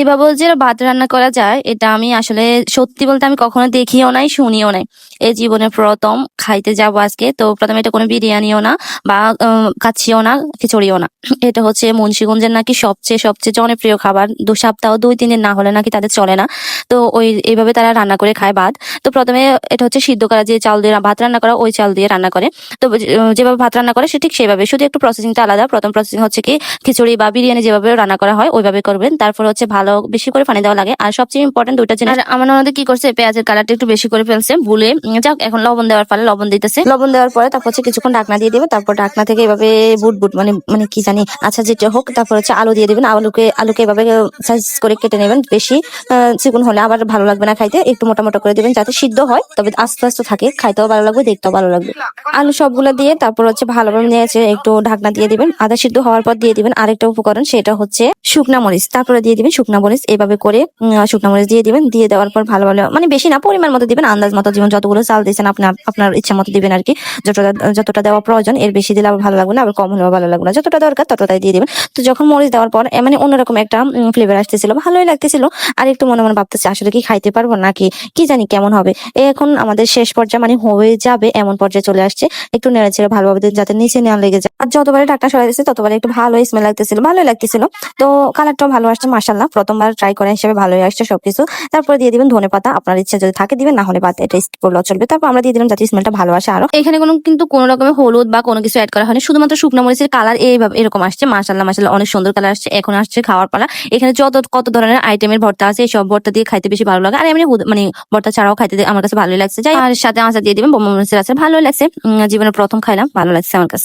এভাবে যে ভাত রান্না করা যায় এটা আমি আসলে সত্যি বলতে আমি কখনো দেখিও নাই, শুনিও নাই। এই জীবনে প্রথম খাইতে যাবো আজকে। তো প্রথমে এটা কোনো বিরিয়ানিও না বা কাচ্চিও না, খিচুড়িও না। এটা হচ্ছে মুন্সিগঞ্জের নাকি সবচেয়ে জনপ্রিয় খাবার। সপ্তাহ ২-৩ দিন না হলে নাকি তাদের চলে না। তো এইভাবে তারা রান্না করে খায় ভাত। তো প্রথমে এটা হচ্ছে সিদ্ধ করা, যে চাল দিয়ে ভাত রান্না করা ওই চাল দিয়ে রান্না করে। তো যেভাবে ভাত রান্না করে সে ঠিক সেভাবে, শুধু একটু প্রসেসিংটা আলাদা। প্রথম প্রসেসিং হচ্ছে কি খিচুড়ি বা বিরিয়ানি যেভাবে রান্না করা হয় ওইভাবে করবেন। তারপর হচ্ছে ভালো বেশি করে পানি দেওয়া লাগে। আর সবচেয়ে ইম্পর্টেন্ট দুইটা জিনিস, আর আমার ননদ কি করছে, পেঁয়াজের কালারটা একটু বেশি করে ফেলছে ভুলে। যাক, এখন লবণ দেওয়ার পালে লবণ দিতেছে। লবণ দেওয়ার পরে তারপর হচ্ছে কিছুক্ষণ ঢাকনা দিয়ে দিবে। তারপর ঢাকনা থেকে এভাবে বুট বুট মানে মানে কি জানি, আচ্ছা যেটা হোক, তারপর হচ্ছে আলু দিয়ে দিবেন। আলুকে এভাবে সাইজ করে কেটে নেবেন। বেশি চিকন হলে আবার ভালো লাগবে না খাইতে, একটু মোটা মোটা করে দিবেন যাতে সিদ্ধ হয়, তবে আস্তে আস্তে থাকে, খাইতেও ভালো লাগবে, দেখতেও ভালো লাগবে। আলু সবগুলো দিয়ে তারপর হচ্ছে ভালোভাবে নিয়েছে একটু ঢাকনা দিয়ে দিবেন। আধা সিদ্ধ হওয়ার পর দিয়ে দিবেন আরেকটা উপকরণ, সেটা হচ্ছে শুকনা মরিচ। তারপরে দিয়ে দিবেন শুকনা মরিচ। এভাবে করে শুকনা মরিচ দিয়ে দিবেন। দিয়ে দেওয়ার পর ভালো ভালো মানে বেশি না, পরিমাণ মতো দিবেন, আন্দাজ মতো, যেমন যতগুলো চাল দিয়েছেন আপনার ইচ্ছা মতো দিবেন আর কি। যতটা দেওয়া প্রয়োজন, এর বেশি দিলে আবার ভালো লাগবে না, আবার কম হলেও ভালো লাগবে না। যতটা দরকার ততটাই দিয়ে দিবেন। তো যখন মরিচ দেওয়ার পর মানে অন্যরকম একটা ফ্লেভার আসতেছিল, ভালোই লাগতেছিল। আর একটু মনে মনে ভাবতেছে আসলে কি খাইতে পারবো নাকি কি জানি কেমন হবে। এখন আমাদের শেষ পর্যায়ে মানে হয়ে যাবে এমন পর্যায়ে চলে আসছে। একটু নেড়ে ছেড়ে ভালোভাবে দিন যাতে নিচে না লেগে যায়। আর যতবারে ঢাকনা সরাই দিচ্ছে ততবারে একটু ভালো স্মেল লাগতেছিল, ভালোই লাগতেছিল। তো কালারটাও ভালো আসছে মাশাআল্লাহ, প্রথমবার ট্রাই করা হিসেবে ভালোই আসছে সবকিছু। তারপরে দিয়ে দিবেন ধনেপাতা, আপনার ইচ্ছা যদি থাকে দিবেন, না হলে বাদ, এটা স্কিপ করলেও চলবে। তারপর আমরা দিয়ে দিলাম যাতে স্মেলটা ভালো আসে। আরো এখানে কোনো রকমের হলুদ বা কোনো কিছু অ্যাড করা হয়নি, শুধুমাত্র শুকনো মরিচের কালার এইভাবে এরকম আসছে। মাশাআল্লাহ অনেক সুন্দর কালার আসছে। এখন আসছে খাওয়ার পালা। এখানে কত ধরনের আইটেমের ভর্তা আছে, এই সব ভর্তা দিয়ে খাইতে বেশি ভালো লাগে। আর এমনি মানে ভর্তা ছাড়াও খাইতে আমার কাছে ভালোই লাগছে। যাই, আর সাথে আচার দিয়ে দিবেন, বোম্বা মরিচের আচার, ভালোই লাগছে। জীবনের প্রথম খাইলাম, ভালো লাগছে আমার কাছে।